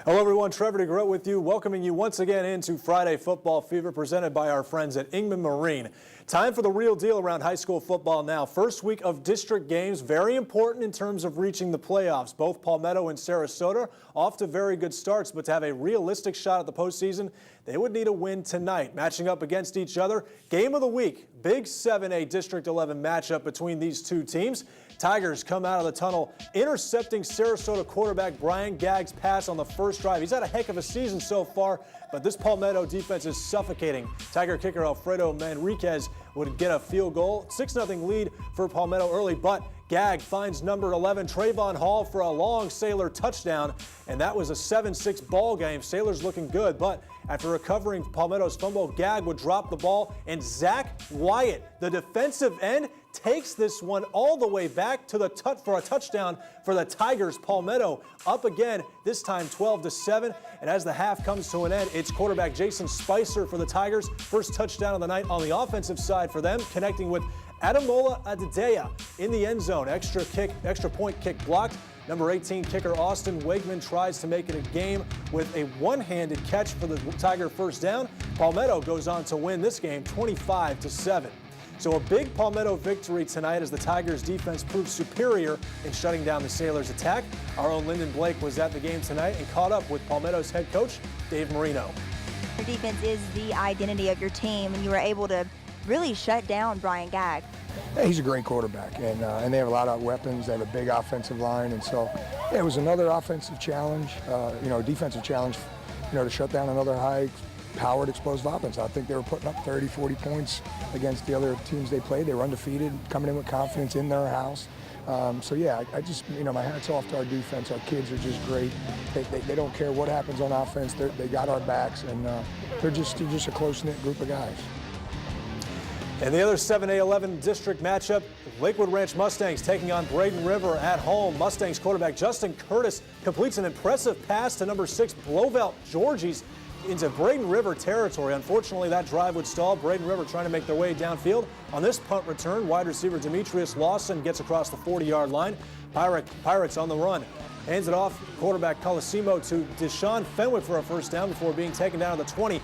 Hello everyone, Trevor DeGroat with you, welcoming you once again into Friday Football Fever presented by our friends at Ingman Marine. Time for the real deal around high school football now. First week of district games, very important in terms of reaching the playoffs. Both Palmetto and Sarasota off to very good starts, but to have a realistic shot at the postseason, they would need a win tonight. Matching up against each other, game of the week, big 7A District 11 matchup between these two teams. Tigers come out of the tunnel, intercepting Sarasota quarterback Brian Gagg's pass on the first drive. He's had a heck of a season so far, but this Palmetto defense is suffocating. Tiger kicker Alfredo Manriquez would get a field goal. 6-0 lead for Palmetto early, but Gagg finds number 11 Trayvon Hall for a long Sailor touchdown, and that was a 7-6 ball game. Sailor's looking good, but after recovering Palmetto's fumble, Gagg would drop the ball, and Zach Wyatt, the defensive end, takes this one all the way back to the for a touchdown for the Tigers. Palmetto up again, this time 12-7. And as the half comes to an end, it's quarterback Jason Spicer for the Tigers. First touchdown of the night on the offensive side for them, connecting with Adamola Adedeya in the end zone. Extra point kick blocked. Number 18 kicker Austin Wegman tries to make it a game with a one-handed catch for the Tiger first down. Palmetto goes on to win this game 25-7. So a big Palmetto victory tonight as the Tigers defense proved superior in shutting down the Sailors' attack. Our own Lyndon Blake was at the game tonight and caught up with Palmetto's head coach, Dave Marino. Your defense is the identity of your team, and you were able to really shut down Brian Gagg. Yeah, he's a great quarterback, and they have a lot of weapons. They have a big offensive line, and so yeah, it was another offensive challenge, defensive challenge, to shut down another high-powered, explosive offense. I think they were putting up 30, 40 points against the other teams they played. They were undefeated, coming in with confidence in their house. So yeah, I just, my hat's off to our defense. Our kids are just great. They don't care what happens on offense. They got our backs, and they're just a close-knit group of guys. And the other 7A-11 district matchup, Lakewood Ranch Mustangs taking on Braden River at home. Mustangs quarterback Justin Curtis completes an impressive pass to number 6 Blovelt Georgies into Braden River territory. Unfortunately, that drive would stall. Braden River trying to make their way downfield. On this punt return, wide receiver Demetrius Lawson gets across the 40-yard line. Pirates on the run. Hands it off quarterback Colosimo to Deshaun Fenwick for a first down before being taken down to the 20.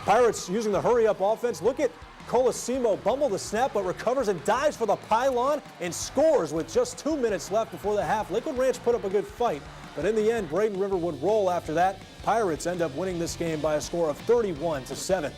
Pirates using the hurry-up offense. Look at Colosimo bumble the snap, but recovers and dives for the pylon and scores with just 2 minutes left before the half. Lakewood Ranch put up a good fight, but in the end, Braden River would roll after that. Pirates end up winning this game by a score of 31-7.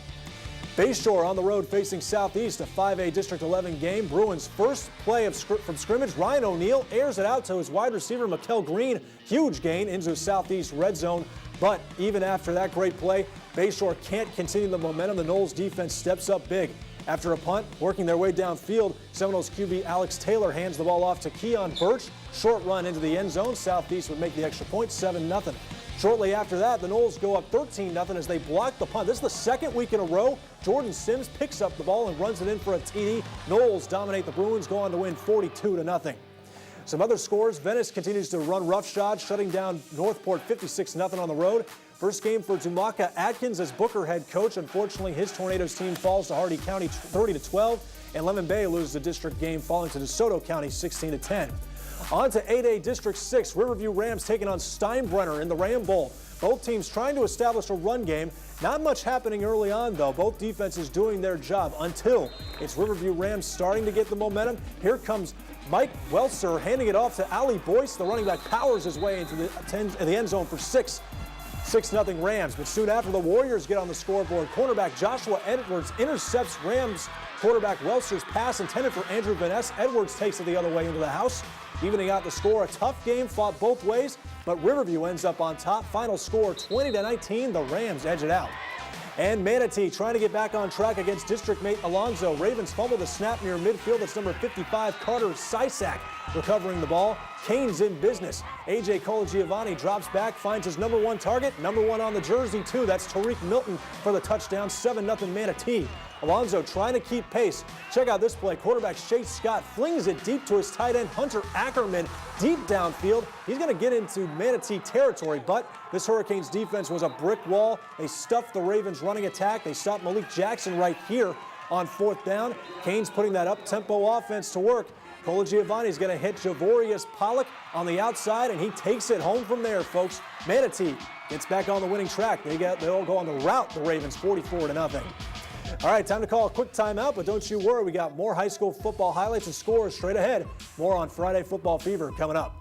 Bayshore on the road facing Southeast, a 5A District 11 game. Bruins' first play from scrimmage. Ryan O'Neill airs it out to his wide receiver, Mikkel Green. Huge gain into Southeast red zone. But even after that great play, Bayshore can't continue the momentum. The Knowles defense steps up big. After a punt, working their way downfield, Seminoles QB Alex Taylor hands the ball off to Keon Birch. Short run into the end zone. Southeast would make the extra point, 7-0. Shortly after that, the Knowles go up 13-0 as they block the punt. This is the second week in a row. Jordan Sims picks up the ball and runs it in for a TD. Knowles dominate the Bruins, go on to win 42-0. Some other scores, Venice continues to run roughshod, shutting down Northport 56-0 on the road. First game for Dumaka Atkins as Booker head coach. Unfortunately, his Tornadoes team falls to Hardy County 30-12, and Lemon Bay loses the district game, falling to DeSoto County 16-10. On to 8A District 6, Riverview Rams taking on Steinbrenner in the Ram Bowl. Both teams trying to establish a run game. Not much happening early on, though. Both defenses doing their job until it's Riverview Rams starting to get the momentum. Here comes Mike Welser handing it off to Ali Boyce. The running back powers his way into the end zone for 6-0 Rams. But soon after, the Warriors get on the scoreboard. Cornerback Joshua Edwards intercepts Rams quarterback Welser's pass intended for Andrew Van Ness. Edwards takes it the other way into the house, evening out the score. A tough game fought both ways, but Riverview ends up on top. Final score 20-19. The Rams edge it out. And Manatee trying to get back on track against district mate Alonzo. Ravens fumble the snap near midfield. That's number 55, Carter Sysak, recovering the ball. Canes in business. A.J. Colagiovanni drops back, finds his number 1 target. Number 1 on the jersey, too. That's Tariq Milton for the touchdown. 7-0 Manatee. Alonzo trying to keep pace. Check out this play. Quarterback Chase Scott flings it deep to his tight end, Hunter Ackerman, deep downfield. He's going to get into Manatee territory, but this Hurricanes defense was a brick wall. They stuffed the Ravens running attack. They stopped Malik Jackson right here on 4th down. Canes putting that up-tempo offense to work. Colagiovanni's going to hit Javorius Pollock on the outside, and he takes it home from there, folks. Manatee gets back on the winning track. They'll go on the rout, the Ravens, 44-0. All right, time to call a quick timeout, but don't you worry. We got more high school football highlights and scores straight ahead. More on Friday Football Fever coming up.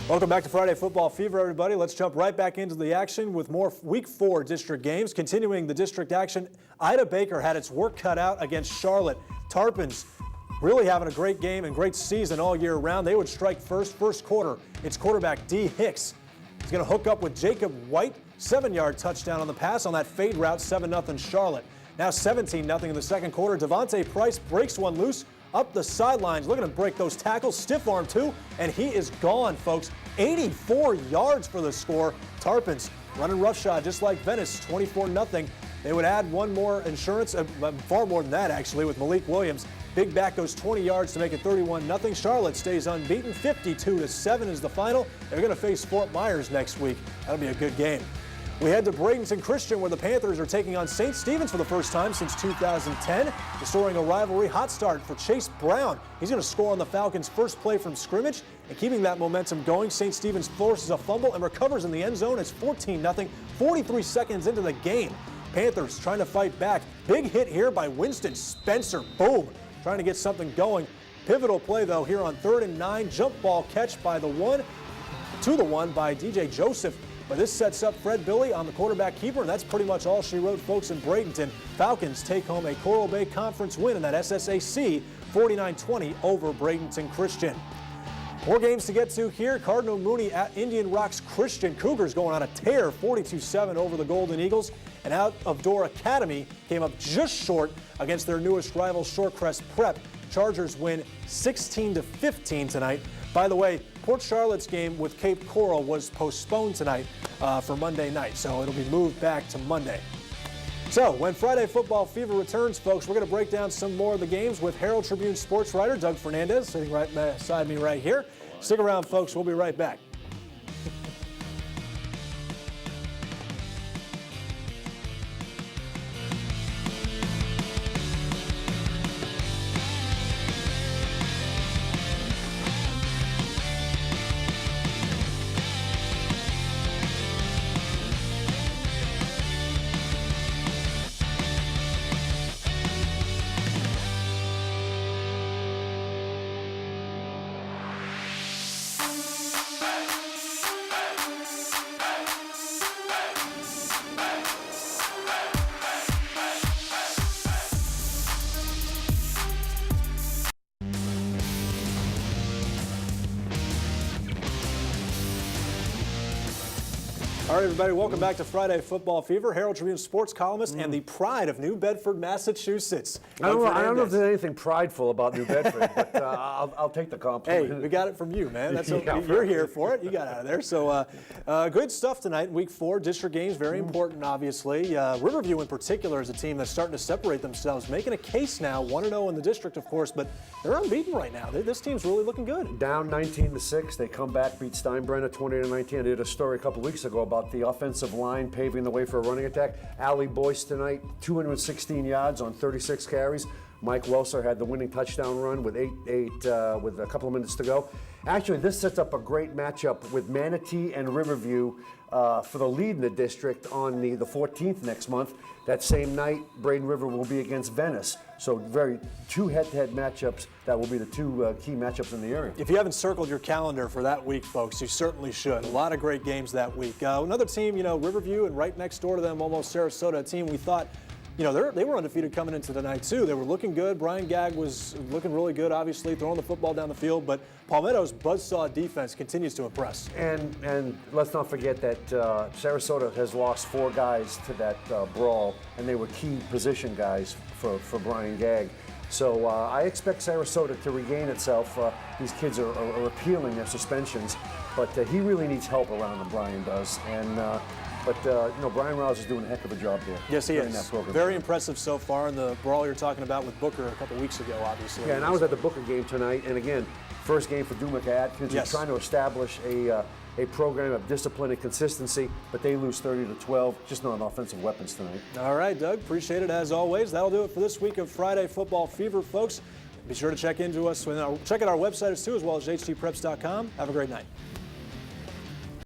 Welcome back to Friday Football Fever, everybody. Let's jump right back into the action with more Week 4 district games. Continuing the district action, Ida Baker had its work cut out against Charlotte. Tarpons really having a great game and great season all year round. They would strike first quarter. It's quarterback D. Hicks. He's going to hook up with Jacob White. 7-yard touchdown on the pass on that fade route, 7-0 Charlotte. Now 17-0 in the second quarter. Devontae Price breaks one loose up the sidelines, looking to break those tackles. Stiff arm too, and he is gone, folks. 84 yards for the score. Tarpons running roughshod just like Venice, 24-0. They would add one more insurance, far more than that actually, with Malik Williams. Big back goes 20 yards to make it 31-0. Charlotte stays unbeaten. 52-7 is the final. They're going to face Fort Myers next week. That'll be a good game. We head to Bradenton Christian, where the Panthers are taking on St. Stephen's for the first time since 2010, restoring a rivalry. Hot start for Chase Brown. He's going to score on the Falcons' first play from scrimmage, and keeping that momentum going, St. Stephen's forces a fumble and recovers in the end zone. It's 14-0, 43 seconds into the game. Panthers trying to fight back. Big hit here by Winston Spencer. Boom, trying to get something going. Pivotal play, though, here on 3rd and 9. Jump ball catch by the 1 by DJ Joseph. But this sets up Fred Billy on the quarterback keeper, and that's pretty much all she wrote, folks, in Bradenton. Falcons take home a Coral Bay Conference win in that SSAC, 49-20 over Bradenton Christian. More games to get to here. Cardinal Mooney at Indian Rocks Christian. Cougars going on a tear, 42-7 over the Golden Eagles. And Out of Door Academy came up just short against their newest rival, Shorecrest Prep. Chargers win 16-15 tonight. By the way, Port Charlotte's game with Cape Coral was postponed tonight for Monday night, so it'll be moved back to Monday. So when Friday Football Fever returns, folks, we're going to break down some more of the games with Herald Tribune sports writer Doug Fernandez sitting right beside me right here. Stick around, folks. We'll be right back. All right, everybody, welcome back to Friday Football Fever. Herald Tribune sports columnist and the pride of New Bedford, Massachusetts. I don't know if there's anything prideful about New Bedford, but I'll take the compliment. Hey, we got it from you, man. That's Yeah, you're here for it. You got out of there. So good stuff tonight in Week 4. District games, very important, obviously. Riverview in particular is a team that's starting to separate themselves, making a case now, 1-0 in the district, of course, but they're unbeaten right now. This team's really looking good. Down 19-6, they come back, beat Steinbrenner 20-19. I did a story a couple weeks ago about the offensive line paving the way for a running attack. Allie Boyce tonight, 216 yards on 36 carries. Mike Welser had the winning touchdown run with with a couple of minutes to go. Actually, this sets up a great matchup with Manatee and Riverview for the lead in the district on the 14th next month. That same night, Braden River will be against Venice. So two head-to-head matchups that will be the two key matchups in the area. If you haven't circled your calendar for that week, folks, you certainly should. A lot of great games that week. Another team, Riverview, and right next door to them, almost Sarasota, a team we thought, they were undefeated coming into tonight too. They were looking good. Brian Gagg was looking really good, obviously, throwing the football down the field. But Palmetto's buzzsaw defense continues to impress. And let's not forget that Sarasota has lost 4 guys to that brawl, and they were key position guys for Brian Gagg. So I expect Sarasota to regain itself. These kids are appealing their suspensions, but he really needs help around him, Brian does. And But Brian Rouse is doing a heck of a job there. Yes, he running is. that program. Very impressive so far in the brawl you're talking about with Booker a couple weeks ago, obviously. Yeah, and I was at the Booker game tonight, and again, first game for Dumica Atkins. Yes. He's trying to establish a program of discipline and consistency, but they lose 30-12, just not offensive weapons tonight. All right, Doug, appreciate it as always. That'll do it for this week of Friday Football Fever, folks. Be sure to check into us, check out our website too, as well as htpreps.com. Have a great night.